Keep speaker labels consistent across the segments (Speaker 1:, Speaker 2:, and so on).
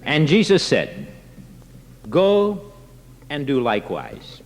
Speaker 1: And Jesus said, "Go and do likewise."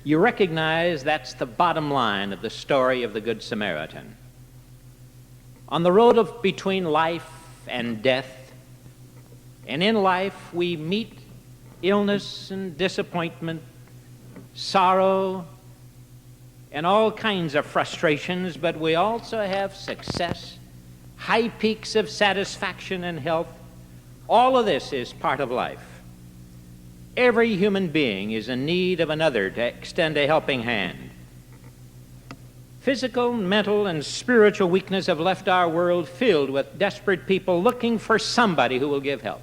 Speaker 1: You recognize that's the bottom line of the story of the Good Samaritan. On the road between life and death, and in life we meet illness and disappointment, sorrow, and all kinds of frustrations, but we also have success, high peaks of satisfaction and health. All of this is part of life. Every human being is in need of another to extend a helping hand. Physical, mental, and spiritual weakness have left our world filled with desperate people looking for somebody who will give help.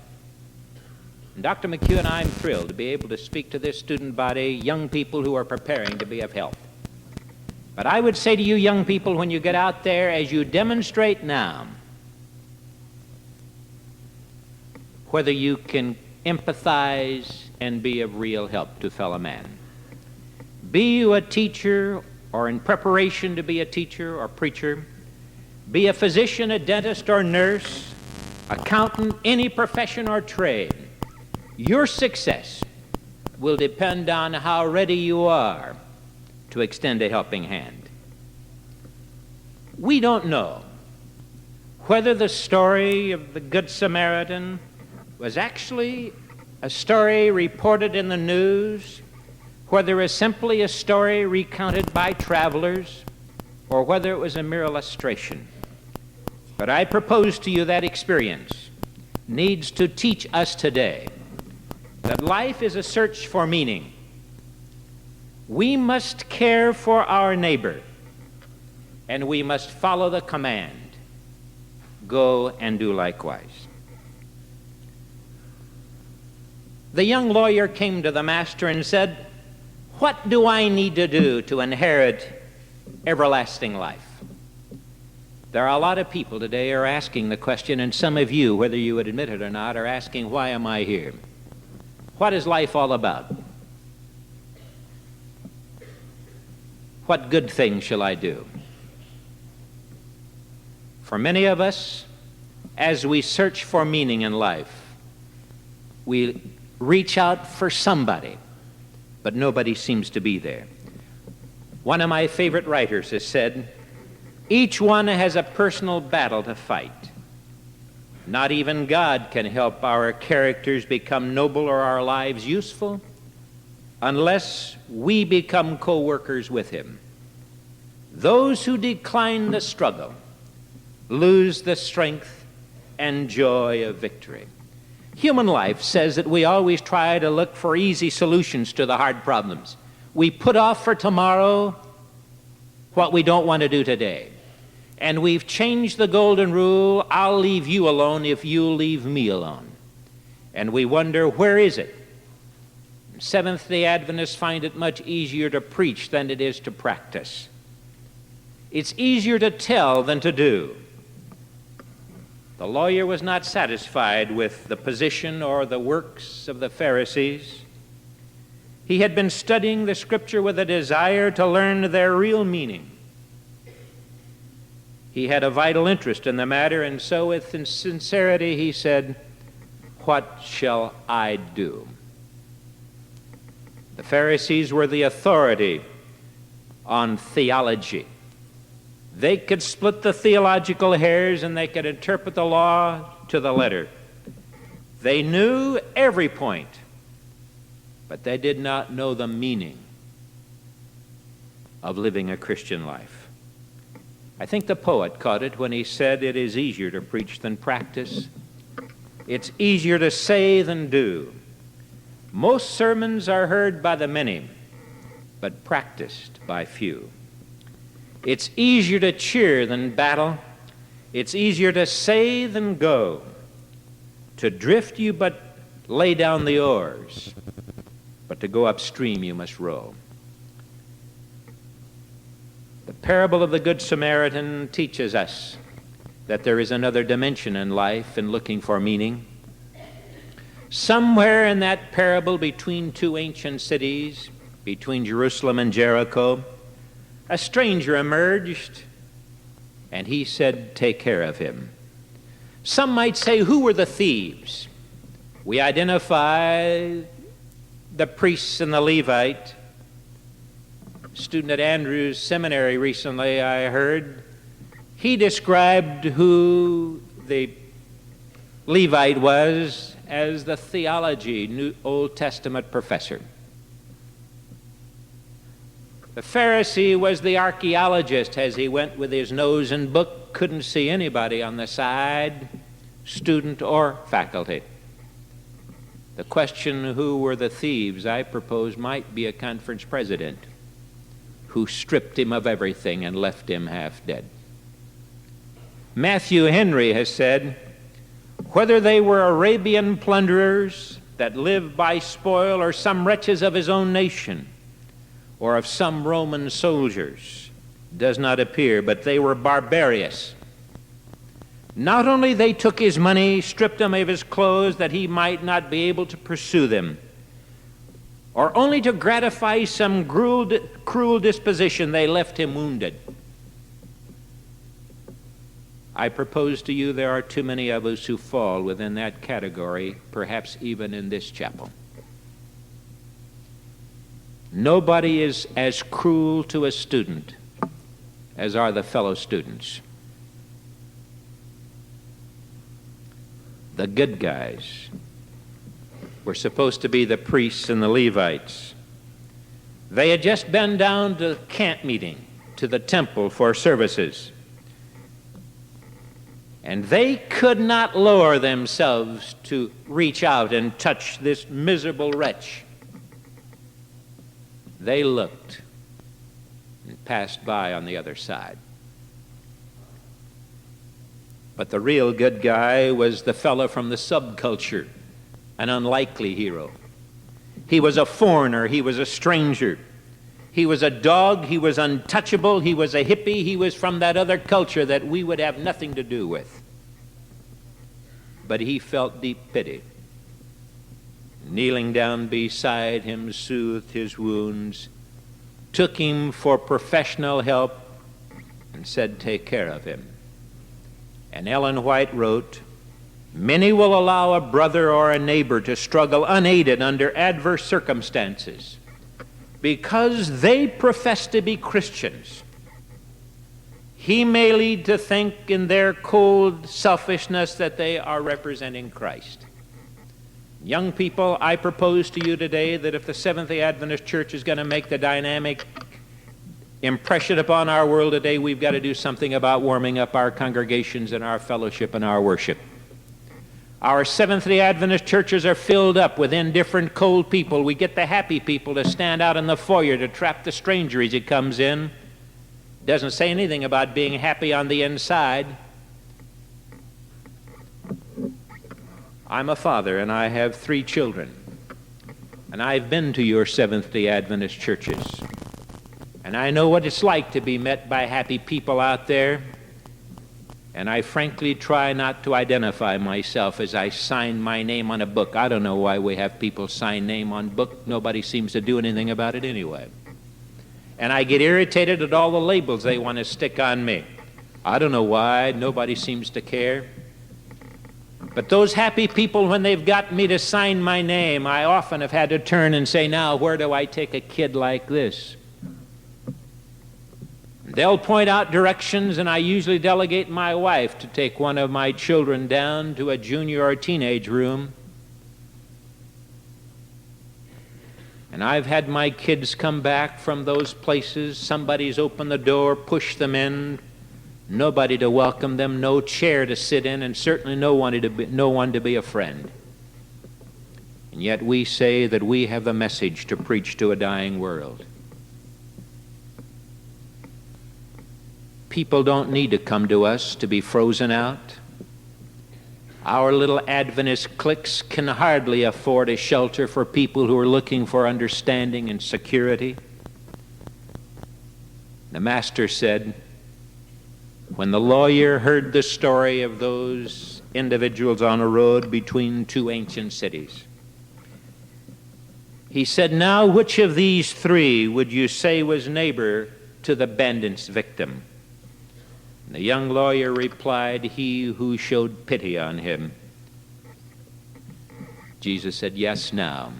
Speaker 1: And Dr. McHugh and I am thrilled to be able to speak to this student body, young people who are preparing to be of help. But I would say to you young people, when you get out there, as you demonstrate now, whether you can empathize and be of real help to fellow man. Be you a teacher or in preparation to be a teacher or preacher, be a physician, a dentist or nurse, accountant, any profession or trade, your success will depend on how ready you are to extend a helping hand. We don't know whether the story of the Good Samaritan was actually a story reported in the news, whether it was simply a story recounted by travelers, or whether it was a mere illustration. But I propose to you that experience needs to teach us today that life is a search for meaning. We must care for our neighbor, and we must follow the command, go and do likewise. The young lawyer came to the master and said, "What do I need to do to inherit everlasting life?" There are a lot of people today who are asking the question, and some of you, whether you would admit it or not, are asking, why am I here? What is life all about? What good thing shall I do? For many of us, as we search for meaning in life, we reach out for somebody, but nobody seems to be there. One of my favorite writers has said, each one has a personal battle to fight. Not even God can help our characters become noble or our lives useful unless we become co-workers with Him. Those who decline the struggle lose the strength and joy of victory. Human life says that we always try to look for easy solutions to the hard problems. We put off for tomorrow what we don't want to do today. And we've changed the golden rule, I'll leave you alone if you'll leave me alone. And we wonder, where is it? Seventh-day Adventists find it much easier to preach than it is to practice. It's easier to tell than to do. The lawyer was not satisfied with the position or the works of the Pharisees. He had been studying the Scripture with a desire to learn their real meaning. He had a vital interest in the matter, and so with sincerity he said, "What shall I do?" The Pharisees were the authority on theology. They could split the theological hairs and they could interpret the law to the letter. They knew every point, but they did not know the meaning of living a Christian life. I think the poet caught it when he said, it is easier to preach than practice. It's easier to say than do. Most sermons are heard by the many, but practiced by few. It's easier to cheer than battle. It's easier to say than go. To drift you but lay down the oars, but to go upstream you must row. The parable of the Good Samaritan teaches us that there is another dimension in life in looking for meaning. Somewhere in that parable between two ancient cities, between Jerusalem and Jericho, a stranger emerged, and he said, "Take care of him." Some might say, who were the thieves? We identify the priests and the Levite. Student at Andrews Seminary recently, I heard, he described who the Levite was as the theology, New Old Testament professor. The Pharisee was the archaeologist as he went with his nose and book, couldn't see anybody on the side, student or faculty. The question, who were the thieves, I propose might be a conference president who stripped him of everything and left him half dead. Matthew Henry has said, whether they were Arabian plunderers that lived by spoil or some wretches of his own nation or of some Roman soldiers does not appear, but they were barbarous. Not only they took his money, stripped him of his clothes that he might not be able to pursue them, or only to gratify some cruel disposition, they left him wounded. I propose to you there are too many of us who fall within that category, perhaps even in this chapel. Nobody is as cruel to a student as are the fellow students. The good guys were supposed to be the priests and the Levites. They had just been down to camp meeting, to the temple for services. And they could not lower themselves to reach out and touch this miserable wretch. They looked and passed by on the other side. But the real good guy was the fellow from the subculture, an unlikely hero. He was a foreigner, he was a stranger. He was a dog, he was untouchable, he was a hippie, he was from that other culture that we would have nothing to do with. But he felt deep pity. Kneeling down beside him, soothed his wounds, took him for professional help, and said, take care of him. And Ellen White wrote, many will allow a brother or a neighbor to struggle unaided under adverse circumstances because they profess to be Christians. He may lead to think in their cold selfishness that they are representing Christ. Young people, I propose to you today that if the Seventh-day Adventist Church is going to make the dynamic impression upon our world today, we've got to do something about warming up our congregations and our fellowship and our worship. Our Seventh-day Adventist churches are filled up with indifferent, cold people. We get the happy people to stand out in the foyer to trap the stranger as he comes in. Doesn't say anything about being happy on the inside. I'm a father, and I have 3 children. And I've been to your Seventh-day Adventist churches. And I know what it's like to be met by happy people out there. And I frankly try not to identify myself as I sign my name on a book. I don't know why we have people sign name on book. Nobody seems to do anything about it anyway. And I get irritated at all the labels they want to stick on me. I don't know why. Nobody seems to care. But those happy people, when they've got me to sign my name, I often have had to turn and say, now, where do I take a kid like this? They'll point out directions, and I usually delegate my wife to take one of my children down to a junior or teenage room. And I've had my kids come back from those places. Somebody's opened the door, pushed them in, nobody to welcome them, no chair to sit in, and certainly no one to be a friend. And yet we say that we have the message to preach to a dying world. People don't need to come to us to be frozen out. Our little Adventist cliques can hardly afford a shelter for people who are looking for understanding and security. The Master said, when the lawyer heard the story of those individuals on a road between 2 ancient cities, he said, now which of these 3 would you say was neighbor to the bandit's victim? And the young lawyer replied, he who showed pity on him. Jesus said, yes, now,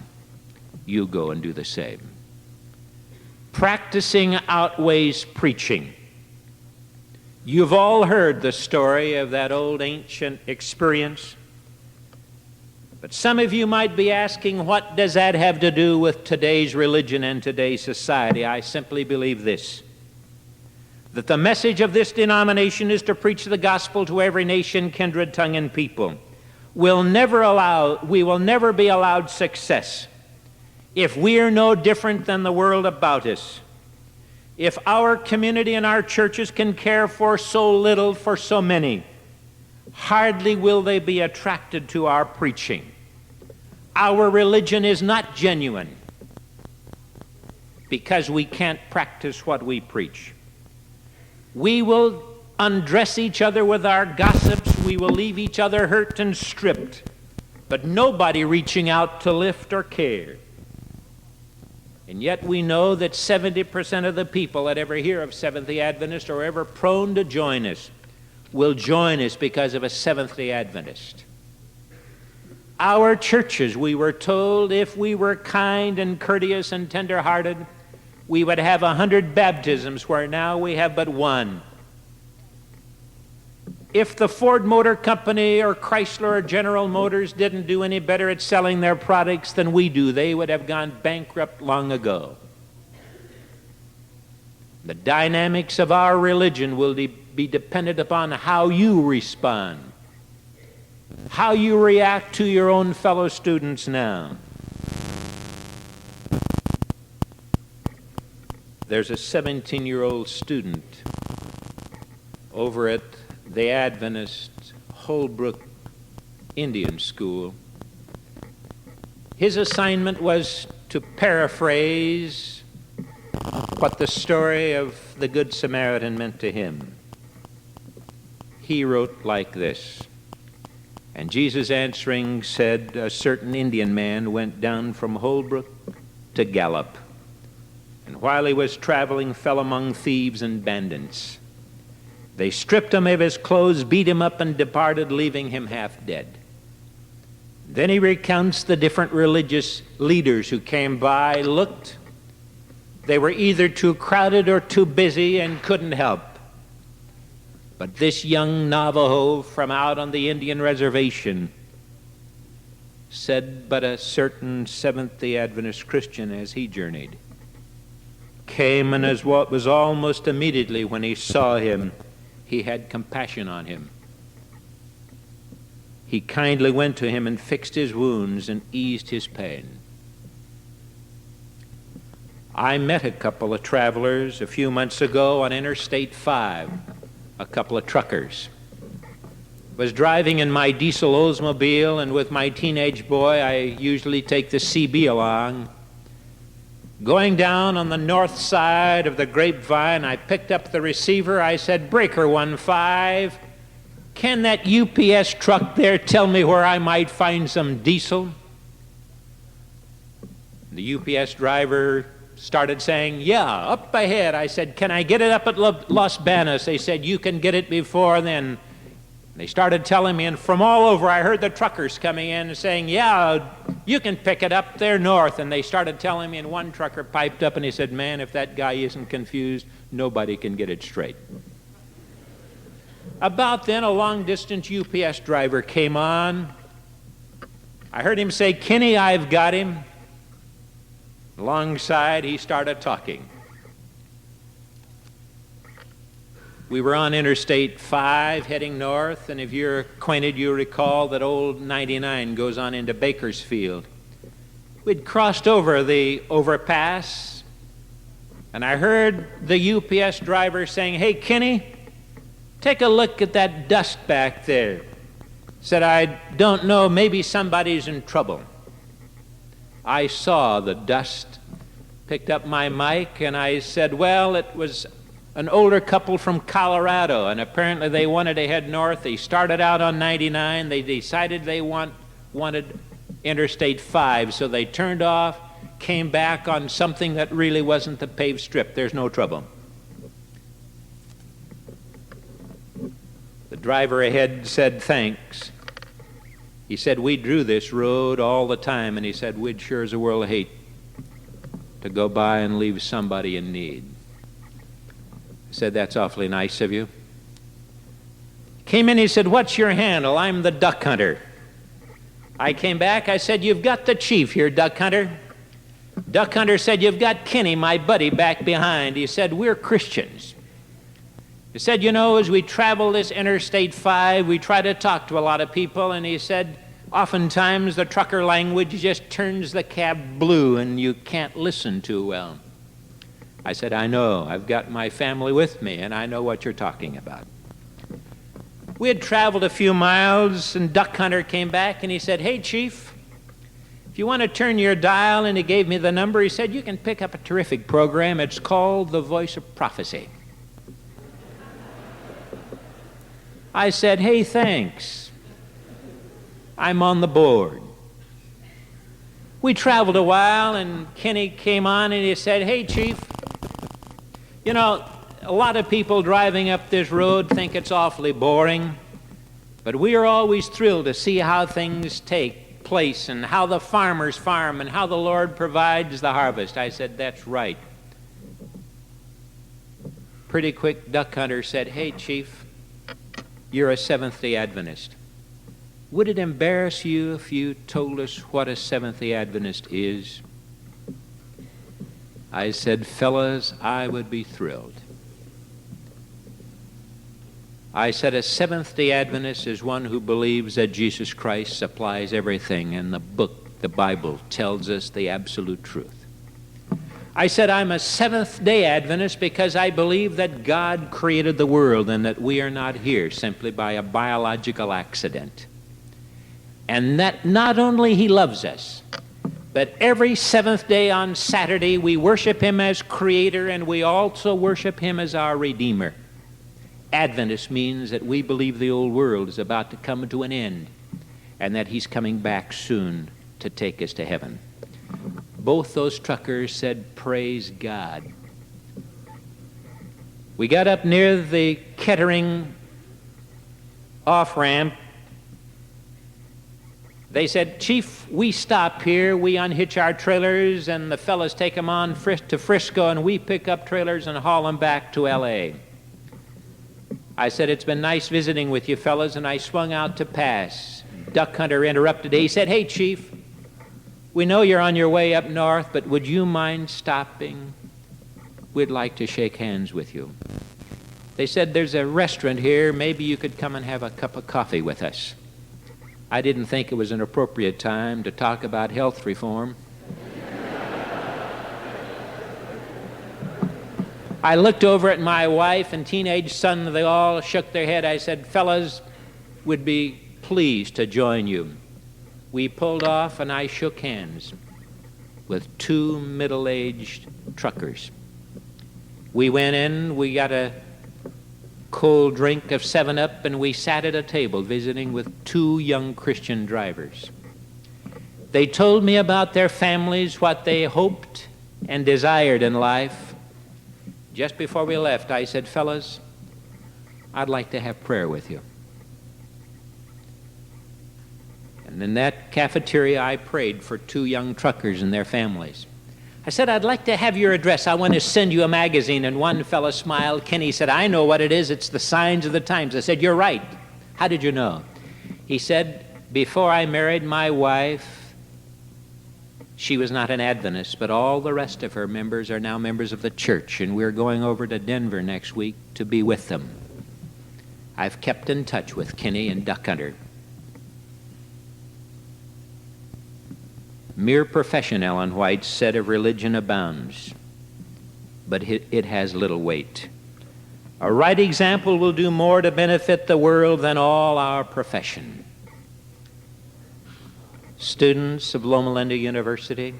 Speaker 1: you go and do the same. Practicing outweighs preaching. You've all heard the story of that old ancient experience. But some of you might be asking, what does that have to do with today's religion and today's society? I simply believe this, that the message of this denomination is to preach the gospel to every nation, kindred, tongue, and people. We will never be allowed success if we are no different than the world about us. If our community and our churches can care for so little for so many, hardly will they be attracted to our preaching. Our religion is not genuine because we can't practice what we preach. We will undress each other with our gossips. We will leave each other hurt and stripped, but nobody reaching out to lift or care. And yet we know that 70% of the people that ever hear of Seventh-day Adventist or ever prone to join us will join us because of a Seventh-day Adventist. Our churches, we were told, if we were kind and courteous and tender-hearted, we would have 100 baptisms, where now we have but one. If the Ford Motor Company or Chrysler or General Motors didn't do any better at selling their products than we do, they would have gone bankrupt long ago. The dynamics of our religion will be dependent upon how you respond, how you react to your own fellow students now. There's a 17-year-old student over at the Adventist Holbrook Indian School. His assignment was to paraphrase what the story of the Good Samaritan meant to him. He wrote like this: "And Jesus answering said, a certain Indian man went down from Holbrook to Gallup, and while he was traveling fell among thieves and bandits. They stripped him of his clothes, beat him up, and departed, leaving him half dead." Then he recounts the different religious leaders who came by, looked. They were either too crowded or too busy and couldn't help. But this young Navajo from out on the Indian reservation said, but a certain Seventh-day Adventist Christian, as he journeyed, came, and as what was almost immediately when he saw him, he had compassion on him. He kindly went to him and fixed his wounds and eased his pain. I met a couple of travelers a few months ago on Interstate 5, a couple of truckers. Was driving in my diesel Oldsmobile, and with my teenage boy, I usually take the CB along. Going down on the north side of the Grapevine, I picked up the receiver. I said, "Breaker 15, can that UPS truck there tell me where I might find some diesel?" The UPS driver started saying, "Yeah, up ahead." I said, "Can I get it up at Los Banos?" They said, "You can get it before then." They started telling me, and from all over I heard the truckers coming in and saying, "Yeah, you can pick it up there north." And they started telling me, and one trucker piped up and he said, "Man, if that guy isn't confused, nobody can get it straight." About then, a long-distance UPS driver came on. I heard him say, "Kenny, I've got him." Alongside, he started talking. We were on Interstate 5 heading north, and if you're acquainted, you recall that old 99 goes on into Bakersfield. We'd crossed over the overpass, and I heard the UPS driver saying, "Hey, Kenny, take a look at that dust back there." Said, "I don't know, maybe somebody's in trouble." I saw the dust, picked up my mic, and I said, "Well, it was an older couple from Colorado, and apparently they wanted to head north. They started out on 99. They decided they wanted Interstate 5, so they turned off, came back on something that really wasn't the paved strip. There's no trouble." The driver ahead said, "Thanks." He said, we drew this road all the time, and he said, we'd sure as a world hate to go by and leave somebody in need. I said, that's awfully nice of you. Came in, he said, what's your handle? I'm the duck hunter. I came back, I said, you've got the chief here, duck hunter. Duck hunter said, you've got Kenny, my buddy, back behind. He said, we're Christians. He said, you know, as we travel this Interstate 5, we try to talk to a lot of people, and he said, oftentimes the trucker language just turns the cab blue and you can't listen too well. I said, I know. I've got my family with me, and I know what you're talking about. We had traveled a few miles, and Duck Hunter came back, and he said, hey, Chief, if you want to turn your dial, and he gave me the number, he said, you can pick up a terrific program. It's called The Voice of Prophecy. I said, hey, thanks. I'm on the board. We traveled a while, and Kenny came on, and he said, hey, Chief, you know, a lot of people driving up this road think it's awfully boring, but we are always thrilled to see how things take place and how the farmers farm and how the Lord provides the harvest. I said, that's right. Pretty quick, Duck Hunter said, hey, Chief, you're a Seventh-day Adventist. Would it embarrass you if you told us what a Seventh-day Adventist is? I said, fellas, I would be thrilled. I said, a Seventh-day Adventist is one who believes that Jesus Christ supplies everything, and the book, the Bible, tells us the absolute truth. I said, I'm a Seventh-day Adventist because I believe that God created the world and that we are not here simply by a biological accident. And that not only He loves us, but every seventh day on Saturday we worship Him as Creator, and we also worship Him as our Redeemer. Adventist means that we believe the old world is about to come to an end and that He's coming back soon to take us to heaven. Both those truckers said, praise God. We got up near the Kettering off-ramp. They said, Chief, we stop here, we unhitch our trailers, and the fellas take them on to Frisco, and we pick up trailers and haul them back to L.A. I said, it's been nice visiting with you fellas, and I swung out to pass. Duck Hunter interrupted. He said, hey, Chief, we know you're on your way up north, but would you mind stopping? We'd like to shake hands with you. They said, there's a restaurant here. Maybe you could come and have a cup of coffee with us. I didn't think it was an appropriate time to talk about health reform. I looked over at my wife and teenage son. They all shook their head. I said, fellas, would be pleased to join you. We pulled off, and I shook hands with two middle-aged truckers. We went in, we got a cold drink of 7-Up, and we sat at a table visiting with two young Christian drivers. They told me about their families, what they hoped and desired in life. Just before we left, I said, fellas, I'd like to have prayer with you. And in that cafeteria, I prayed for two young truckers and their families. I said, I'd like to have your address. I want to send you a magazine. And one fellow smiled. Kenny said, I know what it is. It's the Signs of the Times. I said, you're right. How did you know? He said, before I married my wife, she was not an Adventist, but all the rest of her members are now members of the church, and we're going over to Denver next week to be with them. I've kept in touch with Kenny and Duck Hunter. Mere profession, Ellen White said, of religion abounds, but it has little weight. A right example will do more to benefit the world than all our profession. Students of Loma Linda University,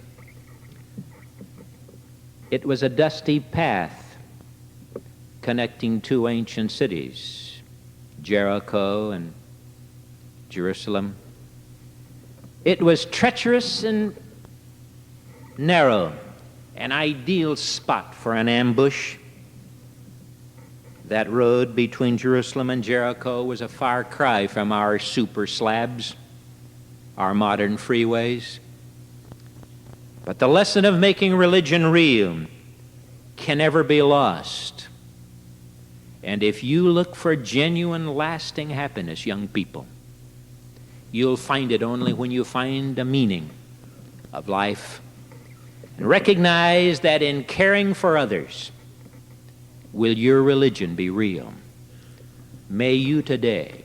Speaker 1: it was a dusty path connecting two ancient cities, Jericho and Jerusalem. It was treacherous and narrow, an ideal spot for an ambush. That road between Jerusalem and Jericho was a far cry from our super slabs. our modern freeways. But the lesson of making religion real can never be lost. And if you look for genuine, lasting happiness, young people, you'll find it only when you find the meaning of life and recognize that in caring for others, will your religion be real. May you today,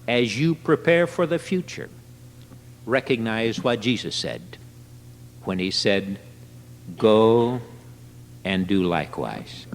Speaker 1: as you prepare for the future, recognize what Jesus said when he said, "Go and do likewise."